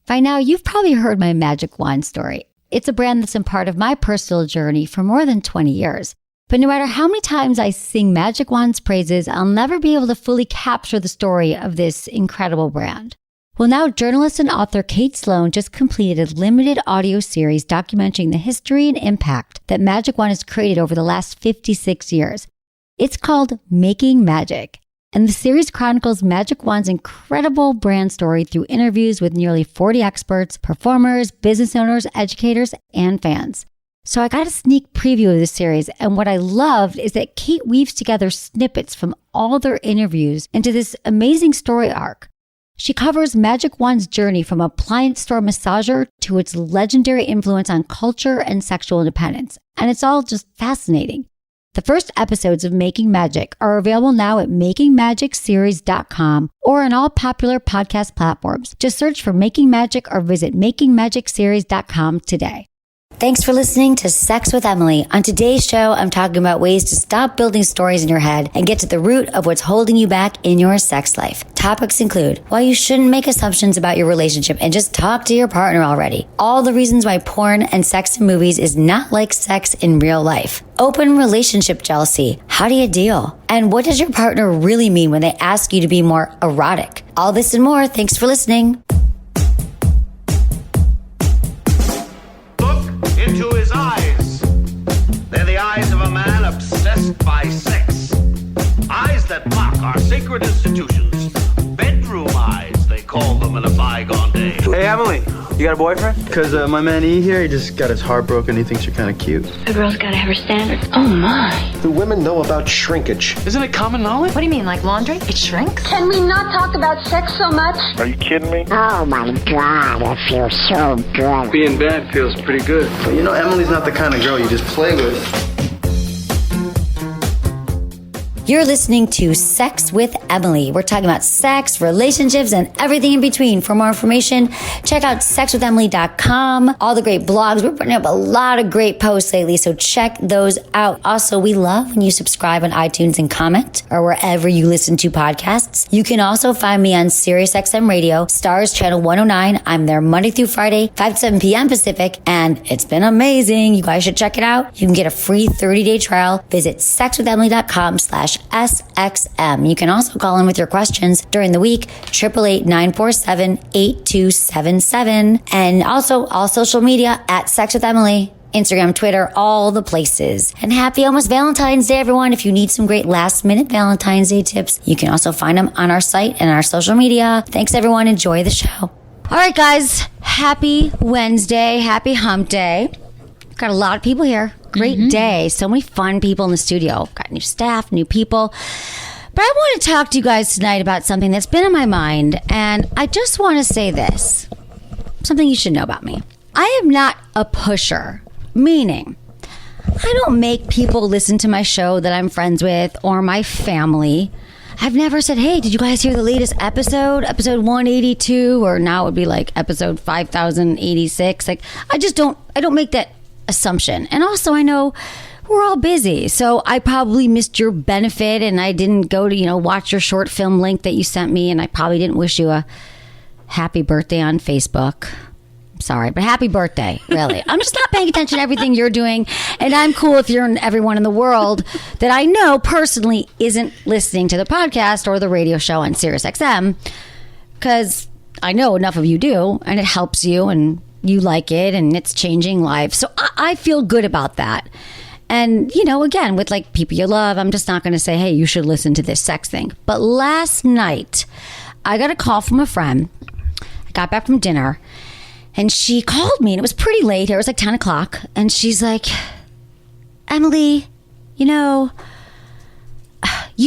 By now, you've probably heard my magic wand story. It's a brand that's been part of my personal journey for more than 20 years. But no matter how many times I sing Magic Wand's praises, I'll never be able to fully capture the story of this incredible brand. Well, now journalist and author Kate Sloan just completed a limited audio series documenting the history and impact that Magic Wand has created over the last 56 years. It's called Making Magic. And the series chronicles Magic Wand's incredible brand story through interviews with nearly 40 experts, performers, business owners, educators, and fans. So I got a sneak preview of this series, and what I loved is that Kate weaves together snippets from all their interviews into this amazing story arc. She covers Magic Wand's journey from appliance store massager to its legendary influence on culture and sexual independence, and it's all just fascinating. The first episodes of Making Magic are available now at makingmagicseries.com or on all popular podcast platforms. Just search for Making Magic or visit makingmagicseries.com today. Thanks for listening to Sex with Emily. On today's show, I'm talking about ways to stop building stories in your head and get to the root of what's holding you back in your sex life. Topics include why you shouldn't make assumptions about your relationship and just talk to your partner already. All the reasons why porn and sex in movies is not like sex in real life. Open relationship jealousy. How do you deal? And what does your partner really mean when they ask you to be more erotic? All this and more. Thanks for listening. Into his eyes. They're the eyes of a man obsessed by sex. Eyes that mock our sacred institutions. Bedroom eyes, they call them in a bygone day. Hey, Emily, you got a boyfriend? Because my man E here, he just got his heart broken. He thinks you're kind of cute. A girl's got to have her standards. Oh, my. Do women know about shrinkage? Isn't it common knowledge? What do you mean, like laundry? It shrinks? Can we not talk about sex so much? Are you kidding me? Oh my God, it feels so good. Being bad feels pretty good. But you know, Emily's not the kind of girl you just play with. You're listening to Sex with Emily. We're talking about sex, relationships, and everything in between. For more information, check out sexwithemily.com. All the great blogs. We're putting up a lot of great posts lately, so check those out. Also, we love when you subscribe on iTunes and comment, or wherever you listen to podcasts. You can also find me on SiriusXM Radio, Stars Channel 109. I'm there Monday through Friday, 5 to 7 p.m. Pacific, and it's been amazing. You guys should check it out. You can get a free 30-day trial. Visit sexwithemily.com/SXM. You can also call in with your questions during the week, 888-947-8277. And also all social media at Sex with Emily, Instagram, Twitter, all the places. And happy almost Valentine's Day, everyone. If you need some great last minute Valentine's Day tips, you can also find them on our site and our social media. Thanks, everyone. Enjoy the show. All right, guys. Happy Wednesday. Happy hump day. Got a lot of people here. Great day. So many fun people in the studio. Got new staff, new people. But I want to talk to you guys tonight about something that's been on my mind. And I just want to say this. Something you should know about me. I am not a pusher. Meaning, I don't make people listen to my show that I'm friends with or my family. I've never said, hey, did you guys hear the latest episode 182? Or now it would be like episode 5086. Like, I don't make that assumption. And also, I know we're all busy, so I probably missed your benefit, and I didn't go to watch your short film link that you sent me, and I probably didn't wish you a happy birthday on Facebook. Sorry, but happy birthday, really. I'm just not paying attention to everything you're doing, and I'm cool if you're everyone in the world that I know personally isn't listening to the podcast or the radio show on SiriusXM, because I know enough of you do, and it helps you, and you like it, and it's changing lives. So I feel good about that. And, again, with like people you love, I'm just not going to say, hey, you should listen to this sex thing. But last night, I got a call from a friend. I got back from dinner, and she called me, and it was pretty late. It was like 10 o'clock. And she's like, Emily, you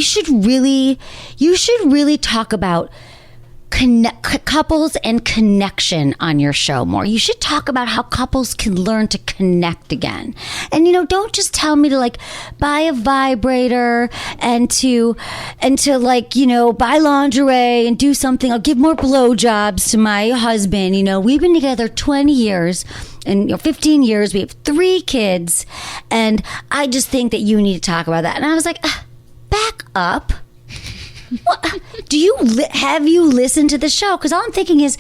should really talk about couples and connection on your show more. You should talk about how couples can learn to connect again. And don't just tell me to like buy a vibrator and to buy lingerie and do something. I'll give more blowjobs to my husband. We've been together 20 years and 15 years. We have 3 kids, and I just think that you need to talk about that. And I was like, back up. What? Have you listened to the show? Because all I'm thinking is,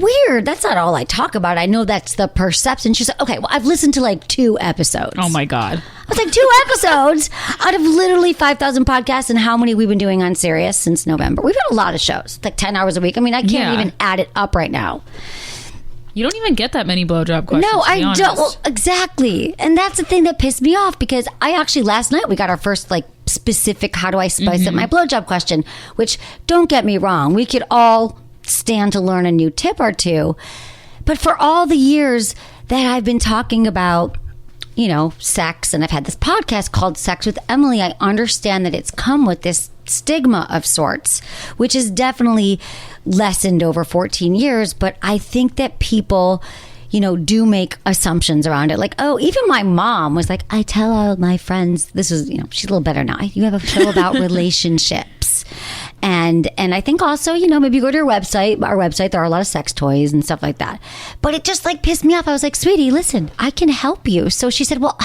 weird. That's not all I talk about. I know that's the perception. She's like, okay, well, I've listened to like 2 episodes. Oh my God. I was like, 2 episodes out of literally 5,000 podcasts, and how many we've been doing on Sirius since November. We've had a lot of shows, like 10 hours a week. I mean, I can't even add it up right now. You don't even get that many blowjob questions. No, to be I honest. don't. Well, exactly. And that's the thing that pissed me off, because I actually, last night, we got our first like specific, how do I spice up my blowjob question, which, don't get me wrong, we could all stand to learn a new tip or two. But for all the years that I've been talking about, sex, and I've had this podcast called Sex with Emily, I understand that it's come with this stigma of sorts, which is definitely lessened over 14 years. But I think that people, do make assumptions around it. Like, oh, even my mom was like, I tell all my friends, this is, she's a little better now. You have a show about relationships. And I think also, maybe you go to our website, there are a lot of sex toys and stuff like that. But it just like pissed me off. I was like, sweetie, listen, I can help you. So she said, well,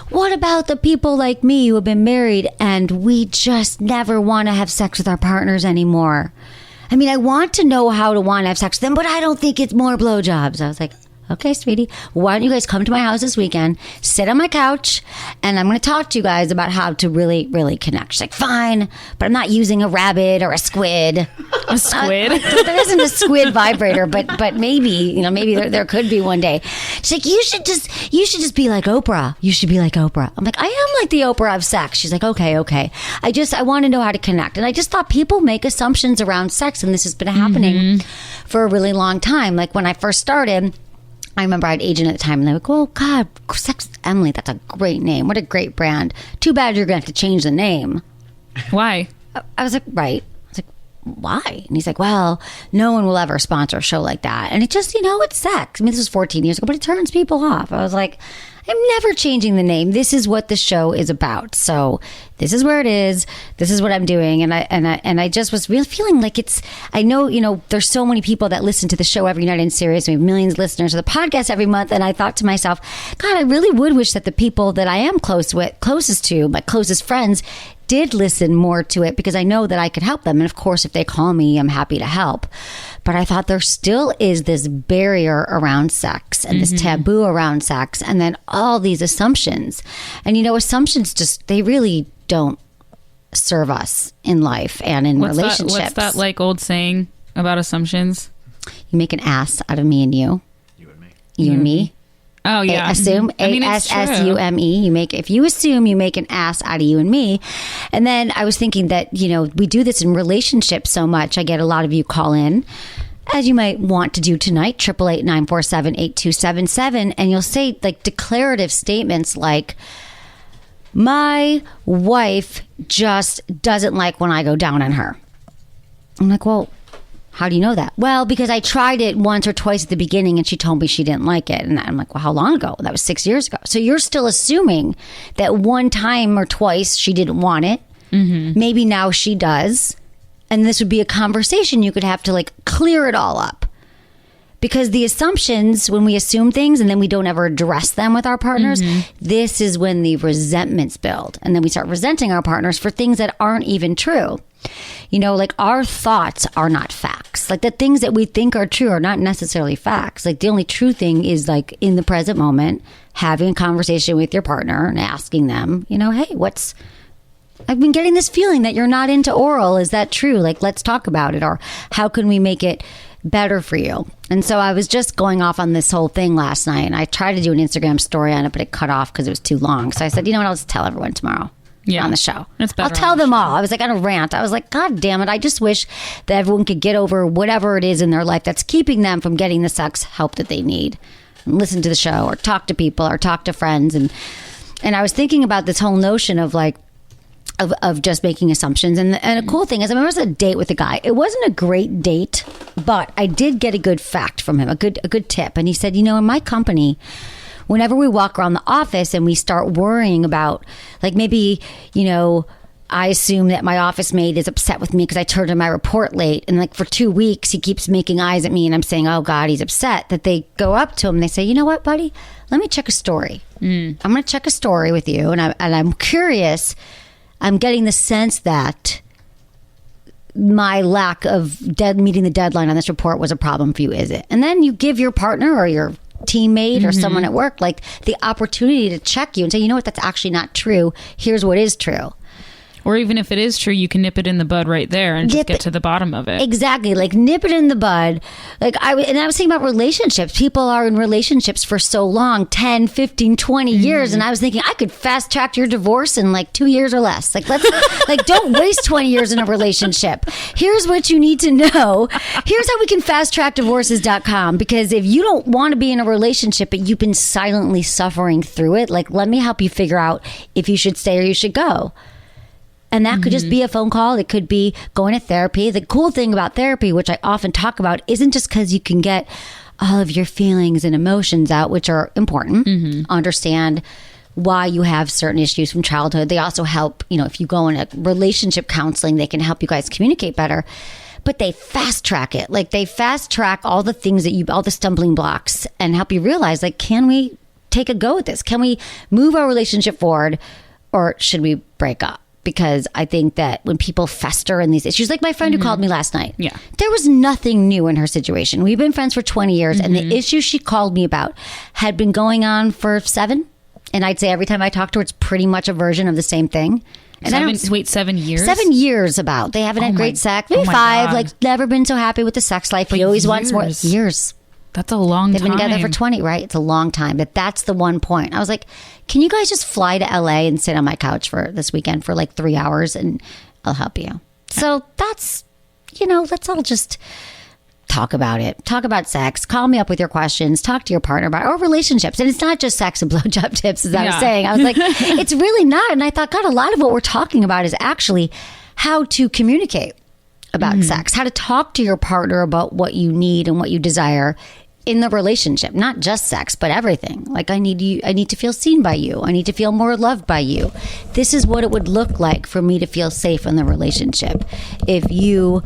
what about the people like me who have been married and we just never want to have sex with our partners anymore? I mean, I want to know how to want to have sex with them, but I don't think it's more blowjobs. I was like, okay, sweetie, why don't you guys come to my house this weekend, sit on my couch, and I'm going to talk to you guys about how to really, really connect. She's like, fine, but I'm not using a rabbit or a squid. A squid? There isn't a squid vibrator, but maybe, maybe there could be one day. She's like, you should just be like Oprah. You should be like Oprah. I'm like, I am like the Oprah of sex. She's like, okay. I want to know how to connect. And I just thought people make assumptions around sex, and this has been happening for a really long time. Like when I first started, I remember I had an agent at the time, and they were like, oh, God, Sex with Emily, that's a great name. What a great brand. Too bad you're going to have to change the name. Why? I was like, right. I was like, why? And he's like, well, no one will ever sponsor a show like that. And it just, it's sex. I mean, this was 14 years ago, but it turns people off. I was like, I'm never changing the name. This is what the show is about. So this is where it is. This is what I'm doing. And I just was really feeling like I know, there's so many people that listen to the show every night in Sirius. We have millions of listeners to the podcast every month. And I thought to myself, God, I really would wish that the people that I am closest to, my closest friends, did listen more to it, because I know that I could help them. And of course, if they call me, I'm happy to help. But I thought there still is this barrier around sex and this taboo around sex, and then all these assumptions. And assumptions they really don't serve us in life and in relationships. What's that like old saying about assumptions? You make an ass out of me and you. You and me. You and me. Oh yeah. Assume ASSUME. If you assume, you make an ass out of you and me. And then I was thinking that, we do this in relationships so much. I get a lot of you call in, as you might want to do tonight, 888-947-8277, and you'll say like declarative statements like, my wife just doesn't like when I go down on her. I'm like, well, how do you know that? Well, because I tried it once or twice at the beginning and she told me she didn't like it. And I'm like, well, how long ago? That was 6 years ago. So you're still assuming that one time or twice she didn't want it. Maybe now she does. And this would be a conversation you could have to like clear it all up. Because the assumptions, when we assume things and then we don't ever address them with our partners, this is when the resentments build. And then we start resenting our partners for things that aren't even true. Like our thoughts are not facts. Like the things that we think are true are not necessarily facts. Like the only true thing is like in the present moment, having a conversation with your partner and asking them, hey, I've been getting this feeling that you're not into oral. Is that true? Like, let's talk about it. Or how can we make it better for you? And so I was just going off on this whole thing last night, and I tried to do an Instagram story on it, but it cut off because it was too long. So I said, I'll just tell everyone tomorrow. On the show. I'll tell them all. I was like on a rant. I was like, God damn it. I just wish that everyone could get over whatever it is in their life that's keeping them from getting the sex help that they need. And listen to the show or talk to people or talk to friends. And I was thinking about this whole notion of like, of just making assumptions. And a cool thing is, I remember I was on a date with a guy. It wasn't a great date, but I did get a good fact from him, a good tip. And he said, in my company, whenever we walk around the office and we start worrying about, like maybe, I assume that my office mate is upset with me because I turned in my report late. And like for 2 weeks, he keeps making eyes at me and I'm saying, oh God, he's upset. That they go up to him and they say, you know what, buddy, let me check a story. I'm going to check a story with you. And I'm curious. I'm getting the sense that my lack of meeting the deadline on this report was a problem for you, is it? And then you give your partner or your teammate or someone at work like the opportunity to check you and say, you know what, that's actually not true. Here's what is true. Or even if it is true, you can nip it in the bud right there and just get to the bottom of it. Exactly. Like nip it in the bud. Like I was thinking about relationships. People are in relationships for so long, 10, 15, 20 years. And I was thinking I could fast track your divorce in like 2 years or less. Like let's like don't waste 20 years in a relationship. Here's what you need to know. Here's how we can fast track divorces.com. Because if you don't want to be in a relationship, but you've been silently suffering through it, like let me help you figure out if you should stay or you should go. And that could just be a phone call. It could be going to therapy. The cool thing about therapy, which I often talk about, isn't just because you can get all of your feelings and emotions out, which are important, understand why you have certain issues from childhood. They also help, if you go in a relationship counseling, they can help you guys communicate better. But they fast track it. Like they fast track all the things all the stumbling blocks and help you realize, like, can we take a go at this? Can we move our relationship forward or should we break up? Because I think that when people fester in these issues, like my friend who called me last night, there was nothing new in her situation. We've been friends for 20 years and the issue she called me about had been going on for 7. And I'd say every time I talk to her, it's pretty much a version of the same thing. And 7 years? 7 years about. They haven't had great sex. Maybe 5. God. Like never been so happy with the sex life. He always wants more. Years. That's a long time. They've been together for 20, right? It's a long time. But that's the one point. I was like, can you guys just fly to LA and sit on my couch for this weekend for like 3 hours and I'll help you. So that's, let's all just talk about it. Talk about sex. Call me up with your questions. Talk to your partner about or relationships. And it's not just sex and blowjob tips, as I was saying. I was like, it's really not. And I thought, God, a lot of what we're talking about is actually how to communicate about sex, how to talk to your partner about what you need and what you desire in the relationship, not just sex, but everything. Like I need to feel seen by you. I need to feel more loved by you. This is what it would look like for me to feel safe in the relationship. If you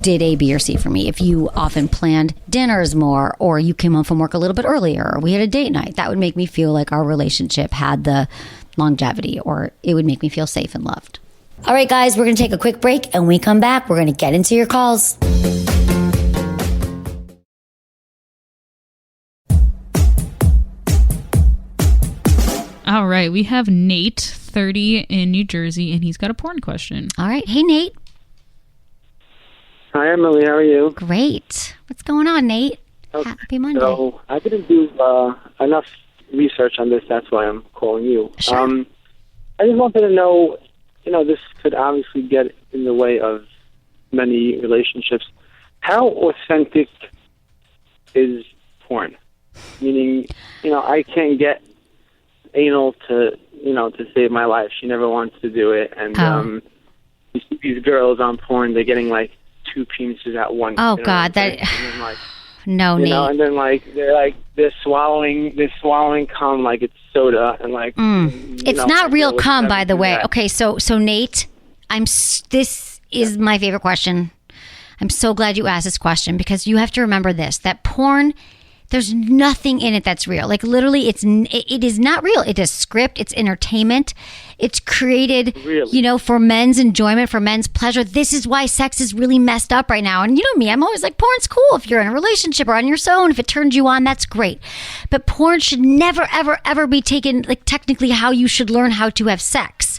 did A, B, or C for me. If you often planned dinners more, or you came home from work a little bit earlier, or we had a date night, that would make me feel like our relationship had the longevity, or it would make me feel safe and loved. All right, guys, we're going to take a quick break, and when we come back, we're going to get into your calls. All right, we have Nate, 30, in New Jersey, and he's got a porn question. All right. Hey, Nate. Hi, Emily. How are you? Great. What's going on, Nate? Okay. Happy Monday. So I didn't do enough research on this. That's why I'm calling you. Sure. I just wanted to know, this could obviously get in the way of many relationships. How authentic is porn? Meaning, I can't get anal to save my life. She never wants to do it. And you see these girls on porn, they're getting like 2 penises at once. Oh, God. That... And then, no, Nate. And then they're swallowing cum like it's soda and like it's not real cum, by the way. That. Okay, so Nate, this is my favorite question. I'm so glad you asked this question because you have to remember this, that porn, there's nothing in it that's real. Like literally it is not real. It is script, it's entertainment. It's created, for men's enjoyment, for men's pleasure. This is why sex is really messed up right now. And you know me, I'm always like, porn's cool if you're in a relationship or on your own. If it turns you on, that's great. But porn should never, ever, ever be taken like technically how you should learn how to have sex.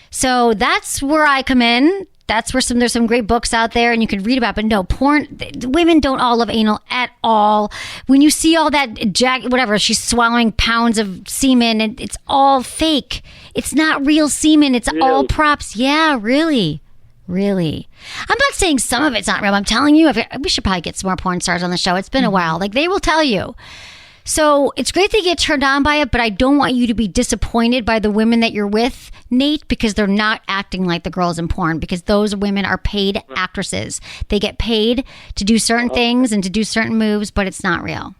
So that's where I come in. That's where there's some great books out there and you can read about, but no, porn, women don't all love anal at all. When you see all that she's swallowing pounds of semen and it's all fake. It's not real semen. It's all props. Yeah, really. Really. I'm not saying some of it's not real. I'm telling you, we should probably get some more porn stars on the show. It's been a while. Like they will tell you. So it's great they get turned on by it, but I don't want you to be disappointed by the women that you're with, Nate, because they're not acting like the girls in porn, because those women are paid actresses. They get paid to do certain things and to do certain moves, but it's not real.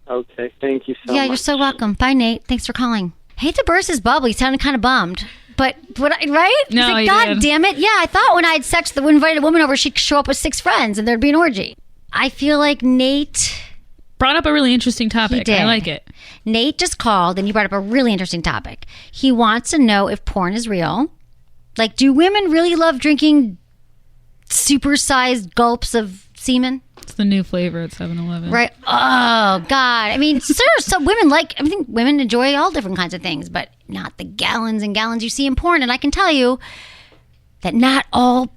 Okay, thank you so much. Yeah, you're so welcome. Bye, Nate. Thanks for calling. Hate to burst his bubble. He sounded kind of bummed. But right? No, he's like, God damn it. Yeah, I thought when I had sex, the invited a woman over, she'd show up with 6 friends and there'd be an orgy. I feel like Nate... brought up a really interesting topic. He did. I like it. Nate just called and he brought up a really interesting topic. He wants to know if porn is real Like, do women really love drinking supersized gulps of semen? It's the new flavor at 7-Eleven. Right. Oh, God. I mean, some women I think women enjoy all different kinds of things, but not the gallons and gallons you see in porn. And I can tell you that not all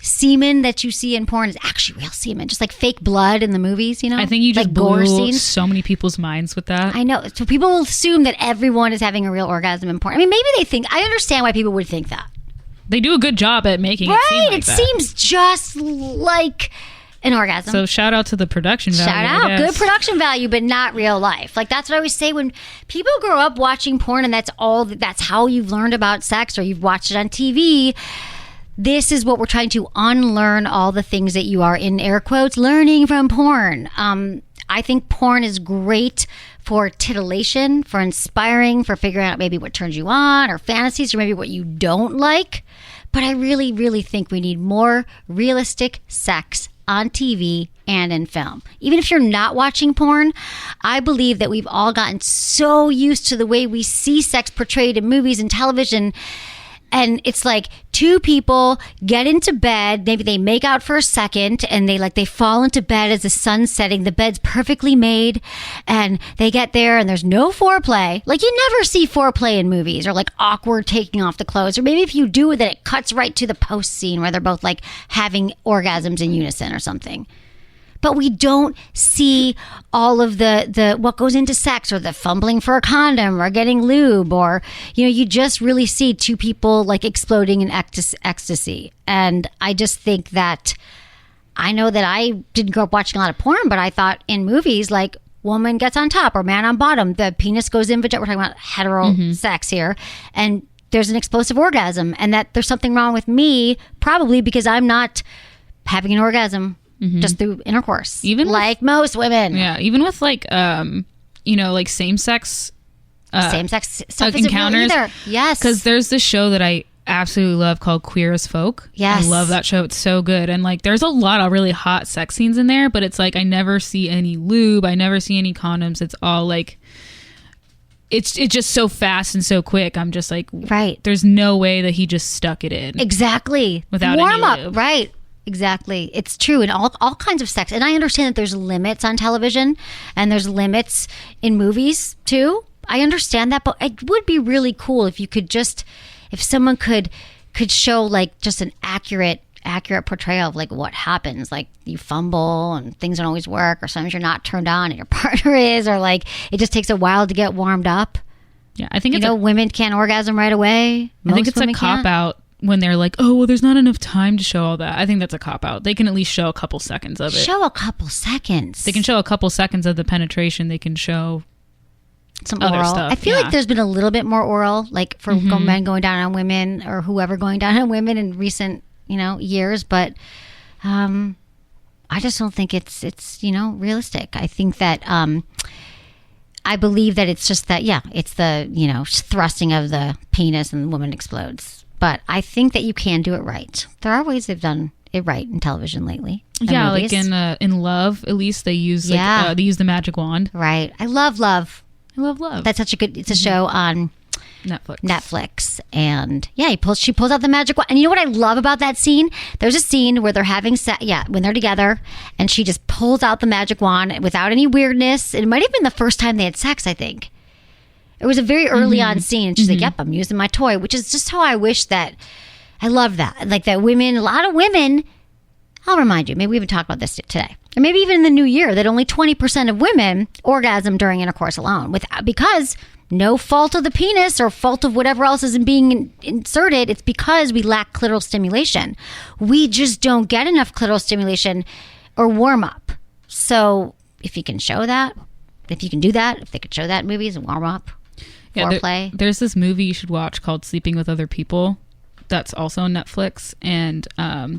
semen that you see in porn is actually real semen, just like fake blood in the movies, I think you just like gore blew scenes. so many people's minds with that. I know. So people will assume that everyone is having a real orgasm in porn. I mean, maybe they think, I understand why people would think that. They do a good job at making it seem like it that. seems just like an orgasm. So shout out to the production value. Shout out. Good production value, but not real life. Like, that's what I always say when people grow up watching porn and that's how you've learned about sex, or you've watched it on TV. This is what we're trying to unlearn, all the things that you are, in air quotes, learning from porn. I think porn is great for titillation, for inspiring, for figuring out maybe what turns you on, or fantasies, or maybe what you don't like. But I really, really think we need more realistic sex on TV and in film. Even if you're not watching porn, I believe that we've all gotten so used to the way we see sex portrayed in movies and television. And it's like two people get into bed, maybe they make out for a second, and they fall into bed as the sun's setting. The bed's perfectly made, and they get there and there's no foreplay. Like, you never see foreplay in movies, or like awkward taking off the clothes. Or maybe if you do, that it cuts right to the post scene where they're both like having orgasms in unison or something. But we don't see all of the what goes into sex, or the fumbling for a condom, or getting lube, or, you just really see two people like exploding in ecstasy. And I just think that, I know that I didn't grow up watching a lot of porn, but I thought in movies, like, woman gets on top or man on bottom, the penis goes in vagina. We're talking about hetero sex here. And there's an explosive orgasm, and that there's something wrong with me, probably because I'm not having an orgasm. Just through intercourse, even like most women. Yeah, even with like like same-sex stuff encounters. Isn't real either. Yes, because there's this show that I absolutely love called Queer as Folk. Yes, I love that show. It's so good, and like there's a lot of really hot sex scenes in there, but it's like I never see any lube, I never see any condoms. It's all like it's just so fast and so quick. I'm just like, right, there's no way that he just stuck it in exactly without warm any up lube. Right. Exactly. It's true in all kinds of sex. And I understand that there's limits on television and there's limits in movies too. I understand that, but it would be really cool if you could if someone could show like just an accurate portrayal of like what happens. Like, you fumble and things don't always work, or sometimes you're not turned on and your partner is, or like it just takes a while to get warmed up. Yeah, I think women can't orgasm right away. I think it's a cop out when they're like, oh, well, there's not enough time to show all that. I think that's a cop-out. They can at least show a couple seconds of it. Show a couple seconds. They can show a couple seconds of the penetration. They can show some other oral stuff. I feel like there's been a little bit more oral, like for men going down on women, or whoever going down on women in recent, years. But I just don't think it's realistic. I think that I believe that it's just that, it's the, thrusting of the penis and the woman explodes. But I think that you can do it right. There are ways they've done it right in television lately. Yeah, like in Love, at least they use they use the magic wand. Right. I love Love. I love Love. That's such a good. It's a show on Netflix. And she pulls out the magic wand. And you know what I love about that scene? There's a scene where they're having sex. Yeah, when they're together, and she just pulls out the magic wand without any weirdness. It might have been the first time they had sex, I think. It was a very early on scene, and she's like, yep, I'm using my toy, which is just how I wish that, I love that. Like that women, a lot of women, I'll remind you, maybe we even talked about this today, or maybe even in the new year, that only 20% of women orgasm during intercourse alone, because no fault of the penis or fault of whatever else is being inserted. It's because we lack clitoral stimulation. We just don't get enough clitoral stimulation or warm up. So if you can show that, if you can do that, if they could show that in movies and warm up, foreplay. There's this movie you should watch called Sleeping with Other People. That's also on Netflix, and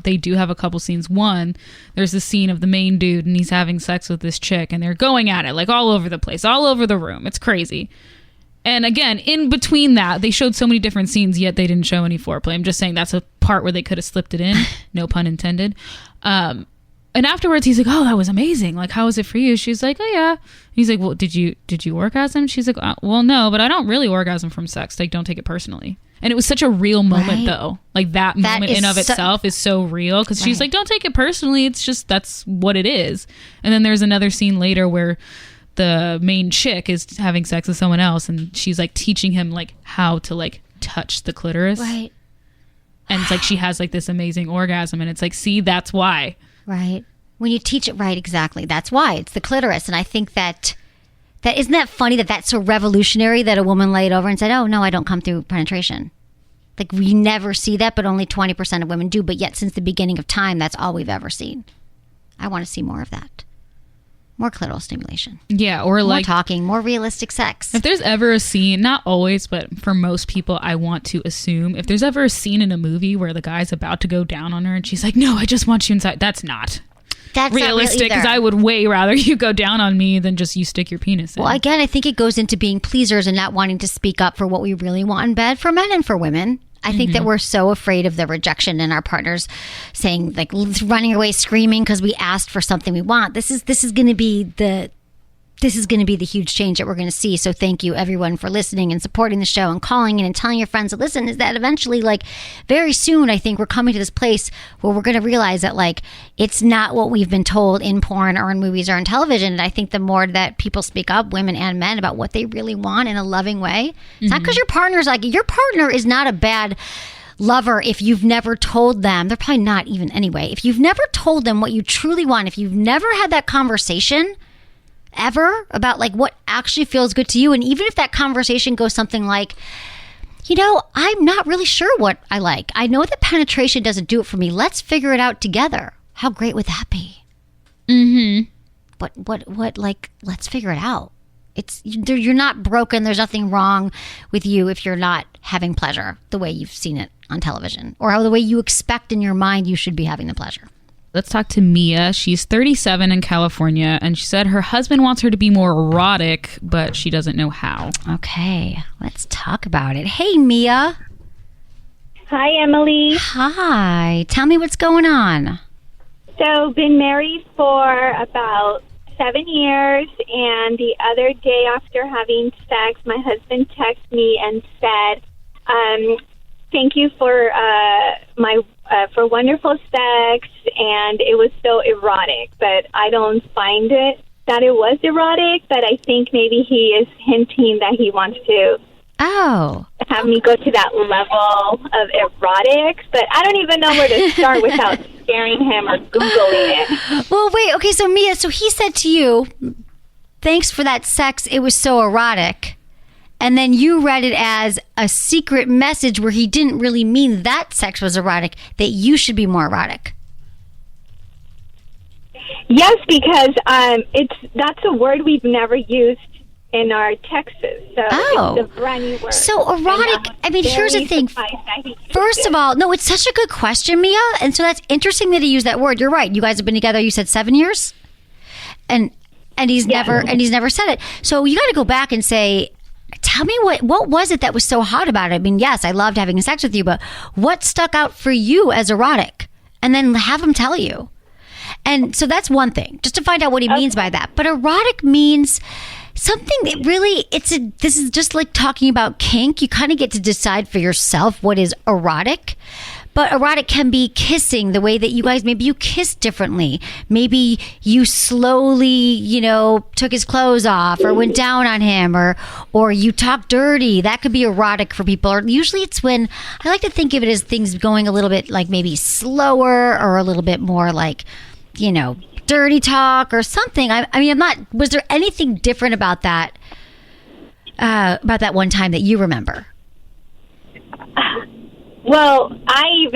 they do have a couple scenes. One, there's a scene of the main dude, and he's having sex with this chick, and they're going at it like all over the place, all over the room. It's crazy. And again, in between that, they showed so many different scenes, yet they didn't show any foreplay. I'm just saying that's a part where they could have slipped it in. No pun intended. And afterwards, he's like, oh, that was amazing. Like, how was it for you? She's like, oh, yeah. He's like, well, did you orgasm? She's like, well, no, but I don't really orgasm from sex. Like, don't take it personally. And it was such a real moment, Right. though. Like, that moment in of itself is so real. Because she's like, don't take it personally. It's just, that's what it is. And then there's another scene later where the main chick is having sex with someone else. And she's, like, teaching him, like, how to, like, touch the clitoris. Right. And it's like she has, like, this amazing orgasm. And it's like, see, that's why. Right. When you teach it right, exactly. That's why. It's the clitoris. And I think that isn't that funny that that's so revolutionary that a woman laid over and said, oh, no, I don't come through penetration. Like, we never see that, but only 20% of women do. But yet, since the beginning of time, that's all we've ever seen. I want to see more of that. More clitoral stimulation. Yeah, or more like talking, more realistic sex. If there's ever a scene, not always, but for most people, I want to assume, if there's ever a scene in a movie where the guy's about to go down on her and she's like, no, I just want you inside. That's not realistic, because I would way rather you go down on me than just you stick your penis in. Well, again, I think it goes into being pleasers and not wanting to speak up for what we really want in bed for men and for women. I think that we're so afraid of the rejection and our partners saying, like, running away screaming because we asked for something we want. This is going to be the huge change that we're going to see. So thank you, everyone, for listening and supporting the show and calling in and telling your friends to listen. Is that eventually, like, very soon, I think we're coming to this place where we're going to realize that, like, it's not what we've been told in porn or in movies or in television. And I think the more that people speak up, women and men, about what they really want in a loving way, it's not because your partner's like, your partner is not a bad lover if you've never told them. They're probably not even anyway. If you've never told them what you truly want, if you've never had that conversation ever about, like, what actually feels good to you, and even if that conversation goes something like, you know, I'm not really sure what I like. I know that penetration doesn't do it for me. Let's figure it out together. How great would that be? But what, like, let's figure it out. You're not broken. There's nothing wrong with you if you're not having pleasure the way you've seen it on television or the way you expect in your mind you should be having the pleasure. Let's talk to Mia. She's 37 in California, and she said her husband wants her to be more erotic, but she doesn't know how. Okay, let's talk about it. Hey, Mia. Hi, Emily. Hi. Tell me what's going on. So, been married for about 7 years, and the other day after having sex, my husband texted me and said, thank you for for wonderful sex, and it was so erotic, but I don't find it that it was erotic, but I think maybe he is hinting that he wants to have me go to that level of erotic, but I don't even know where to start without scaring him or Googling it. Well, wait, okay, so Mia, so he said to you, thanks for that sex, it was so erotic. And then you read it as a secret message where he didn't really mean that sex was erotic, that you should be more erotic. Yes, because that's a word we've never used in our texts. So it's a brand new word. So erotic, I mean, here's the thing. First of all, no, it's such a good question, Mia. And so that's interesting that he used that word. You're right. You guys have been together, you said 7 years? And he's never said it. So you got to go back and say, tell me what was it that was so hot about it? I mean, yes, I loved having sex with you, but what stuck out for you as erotic? And then have him tell you. And so that's one thing, just to find out what he means by that. But erotic means something that really, this is just like talking about kink. You kind of get to decide for yourself what is erotic. But erotic can be kissing the way that you guys, maybe you kiss differently. Maybe you slowly, took his clothes off or went down on him or you talk dirty. That could be erotic for people. Or usually it's when, I like to think of it as things going a little bit like maybe slower or a little bit more like, dirty talk or something. Was there anything different about that one time that you remember? Well, I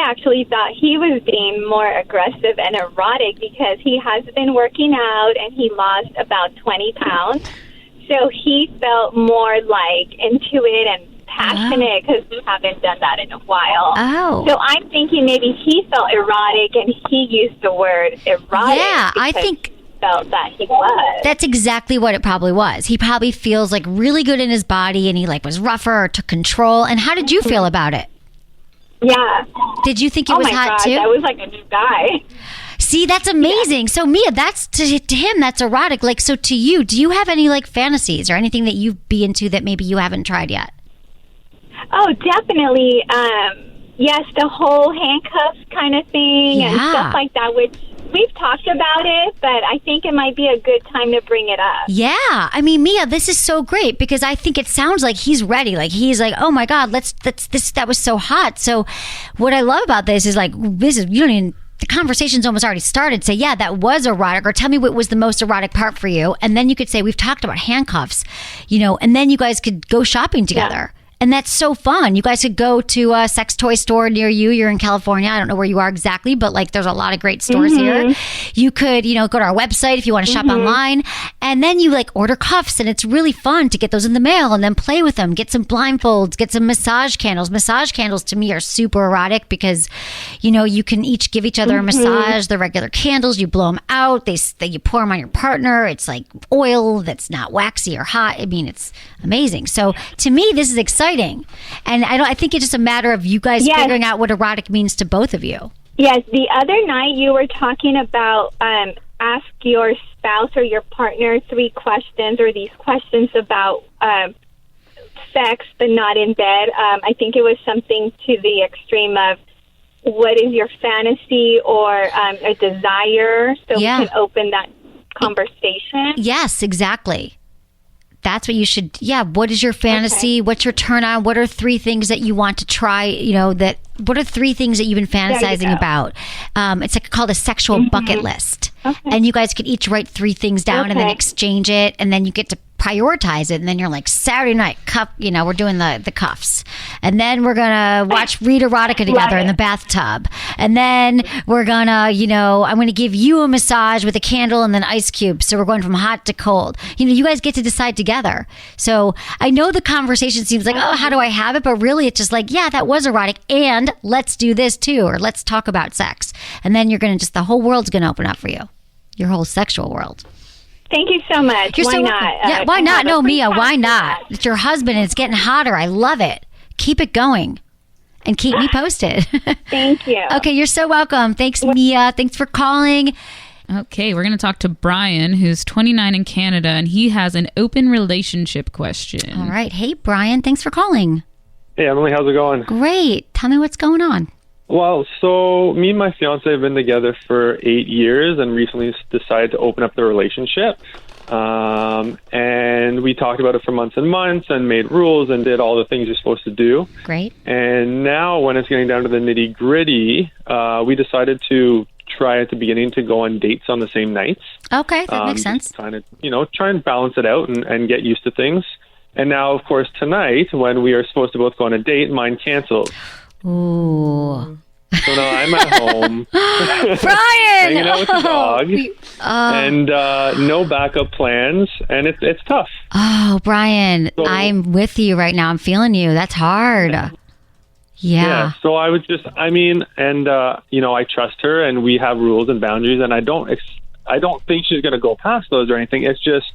actually thought he was being more aggressive and erotic because he has been working out and he lost about 20 pounds. So he felt more like into it and passionate because we haven't done that in a while. So I'm thinking maybe he felt erotic and he used the word erotic. Yeah, I think felt that he was. That's exactly what it probably was. He probably feels like really good in his body and he like was rougher or took control. And how did you feel about it? Yeah. Did you think it was hot too? I was like a new guy. See, that's amazing. Yeah. So Mia, that's to him, that's erotic. Like, so to you, do you have any like fantasies or anything that you be into that maybe you haven't tried yet? Oh, definitely. Yes, the whole handcuffs kind of thing and stuff like that, which we've talked about it, but I think it might be a good time to bring it up. Yeah. I mean, Mia, this is so great because I think it sounds like he's ready. Like he's like, oh my God, that was so hot. So what I love about this is like, you don't even, the conversation's almost already started. Say, yeah, that was erotic, or tell me what was the most erotic part for you. And then you could say, we've talked about handcuffs, and then you guys could go shopping together. Yeah. And that's so fun. You guys could go to a sex toy store near you. You're in California. I don't know where you are exactly, but like there's a lot of great stores here. You could, go to our website if you want to shop online. And then you like order cuffs, and it's really fun to get those in the mail and then play with them. Get some blindfolds, get some massage candles. Massage candles to me are super erotic because, you can each give each other a massage. The regular candles, you blow them out. You pour them on your partner. It's like oil that's not waxy or hot. I mean, it's amazing. So to me, this is exciting. And I think it's just a matter of you guys figuring out what erotic means to both of you. Yes, the other night you were talking about ask your spouse or your partner 3 questions, or these questions about sex but not in bed. I think it was something to the extreme of what is your fantasy or a desire, so we can open that conversation. Yes, exactly. That's what you should, what is your fantasy? Okay. What's your turn on? What are 3 things that you want to try, what are 3 things that you've been fantasizing about? It's like called a sexual bucket list. Okay. And you guys could each write 3 things down and then exchange it. And then you get to prioritize it. And then you're like, Saturday night, we're doing the cuffs. And then we're going to read erotica together in the bathtub. And then we're going to, I'm going to give you a massage with a candle and then ice cubes. So we're going from hot to cold. You guys get to decide together. So I know the conversation seems like, oh, how do I have it? But really it's just like, yeah, that was erotic. And let's do this too. Or let's talk about sex. And then you're going to the whole world's going to open up for you. Your whole sexual world. Thank you so much. Why not? Yeah, why not? No, Mia, why not? It's your husband and it's getting hotter. I love it. Keep it going and keep me posted. Thank you. Okay, you're so welcome. Thanks, Mia. Thanks for calling. Okay, we're going to talk to Brian, who's 29 in Canada, and he has an open relationship question. All right. Hey, Brian, thanks for calling. Hey, Emily, how's it going? Great. Tell me what's going on. Well, so me and my fiance have been together for 8 years and recently decided to open up the relationship. And we talked about it for months and months and made rules and did all the things you're supposed to do. Great. And now when it's getting down to the nitty gritty, we decided to try at the beginning to go on dates on the same nights. Okay, that makes sense. Kind of, try and balance it out and get used to things. And now, of course, tonight when we are supposed to both go on a date, mine canceled. Ooh. So now I'm at home. Brian! Hanging out with the dog. And no backup plans. And it's tough. Oh, Brian, so, I'm with you right now. I'm feeling you. That's hard. Yeah. So I was I trust her and we have rules and boundaries. And I don't think she's going to go past those or anything. It's just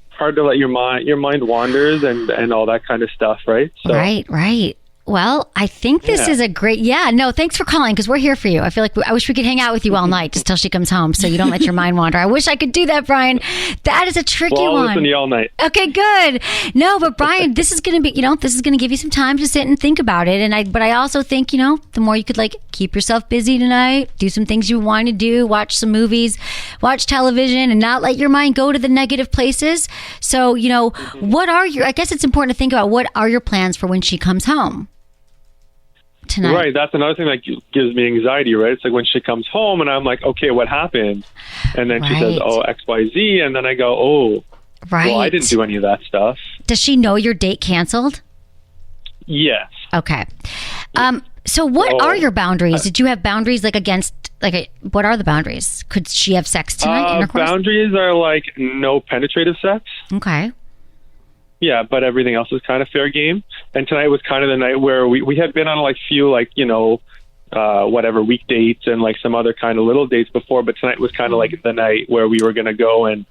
hard to let your mind wanders and all that kind of stuff, right? So, Right. Well, I think this is a great... Yeah, no, thanks for calling because we're here for you. I feel like I wish we could hang out with you all night just till she comes home so you don't let your mind wander. I wish I could do that, Brian. That is a tricky one. I'll listen to you all night. Okay, good. No, but Brian, this is going to be, this is going to give you some time to sit and think about it. But I also think, the more you could keep yourself busy tonight, do some things you want to do, watch some movies, watch television and not let your mind go to the negative places. So, what are I guess it's important to think about what are your plans for when she comes home? Tonight. Right, that's another thing that gives me anxiety, right? It's like when she comes home and I'm like, okay, what happened? And then she says, oh, XYZ. And then I go, oh, well, I didn't do any of that stuff. Does she know your date canceled? Yes. Okay. So what are your boundaries? Did you have boundaries what are the boundaries? Could she have sex tonight? Intercourse? Boundaries are no penetrative sex. Okay. Yeah, but everything else is kind of fair game. And tonight was kind of the night where we had been on few week dates and some other kind of little dates before, but tonight was kind of the night where we were going to go and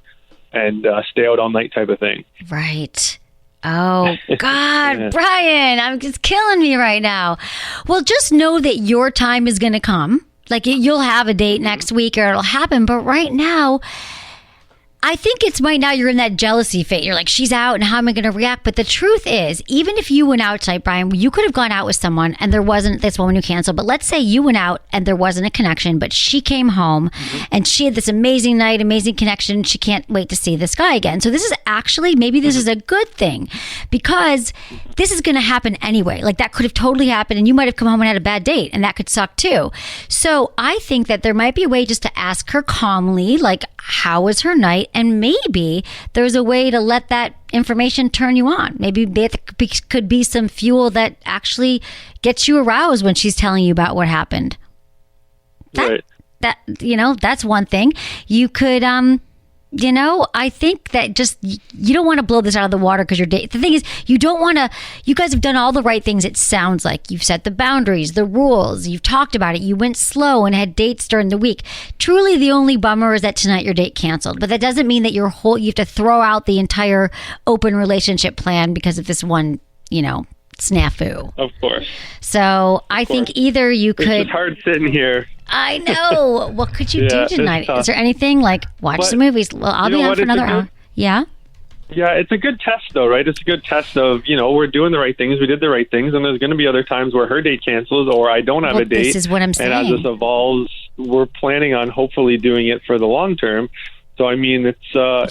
stay out all night type of thing. Right. Oh, God, yeah. Brian, I'm just killing me right now. Well, just know that your time is going to come. You'll have a date next week or it'll happen. But right now, I think it's right now you're in that jealousy phase. You're like, she's out and how am I going to react? But the truth is, even if you went out tonight, Brian, you could have gone out with someone and there wasn't this woman who canceled. But let's say you went out and there wasn't a connection, but she came home and she had this amazing night, amazing connection. She can't wait to see this guy again. So this is actually, maybe this is a good thing because this is going to happen anyway. Like that could have totally happened and you might have come home and had a bad date and that could suck too. So I think that there might be a way just to ask her calmly, like, how was her night? And maybe there's a way to let that information turn you on. Maybe there could be some fuel that actually gets you aroused when she's telling you about what happened. That, that's one thing. You could, I think that just, you don't want to blow this out of the water because the thing is, you guys have done all the right things. It sounds like you've set the boundaries, the rules, you've talked about it. You went slow and had dates during the week. Truly the only bummer is that tonight your date canceled, but that doesn't mean that you have to throw out the entire open relationship plan because of this one, snafu. Of course. So I think either you could. It's just hard sitting here. I know. What could you do tonight? Is there anything like watch some movies? Well, I'll be on for another hour. Yeah. Yeah, it's a good test though, right? It's a good test of, we're doing the right things. We did the right things. And there's going to be other times where her date cancels or I don't have a date. This is what I'm saying. And as this evolves, we're planning on hopefully doing it for the long term. So, I mean, it's a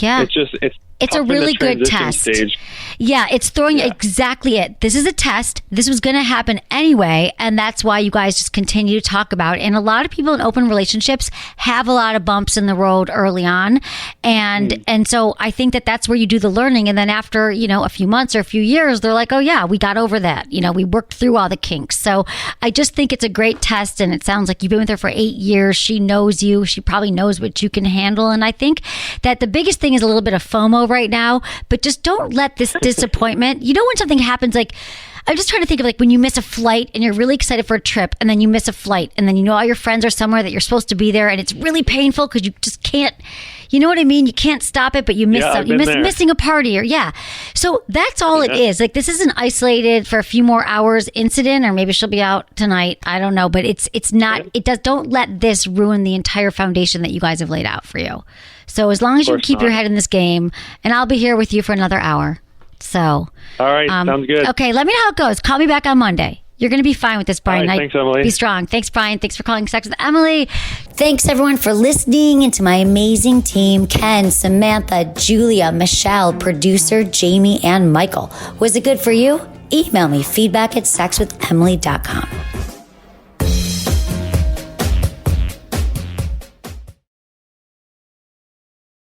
really good test. Stage. Yeah, it's throwing exactly it. This is a test. This was going to happen anyway, and that's why you guys just continue to talk about it. And a lot of people in open relationships have a lot of bumps in the road early on, and so I think that that's where you do the learning. And then after a few months or a few years, they're like, oh yeah, we got over that. We worked through all the kinks. So I just think it's a great test, and it sounds like you've been with her for 8 years. She knows you. She probably knows what you can handle, and I think that the biggest thing is a little bit of FOMO right now, but just don't let this disappointment, when something happens, like I'm just trying to think of like when you miss a flight and you're really excited for a trip and then you miss a flight and then all your friends are somewhere that you're supposed to be there and it's really painful because you just can't, you know what I mean? You can't stop it, but you miss missing a party so that's all it is. Like this isn't isolated for a few more hours incident, or maybe she'll be out tonight. I don't know, but it's not, don't let this ruin the entire foundation that you guys have laid out for you. So as long as you keep your head in this game, and I'll be here with you for another hour. So. All right. Sounds good. Okay. Let me know how it goes. Call me back on Monday. You're going to be fine with this, Brian. All right, thanks, Emily. Be strong. Thanks, Brian. Thanks for calling Sex with Emily. Thanks, everyone, for listening, and to my amazing team, Ken, Samantha, Julia, Michelle, producer, Jamie, and Michael. Was it good for you? Email me feedback@sexwithemily.com.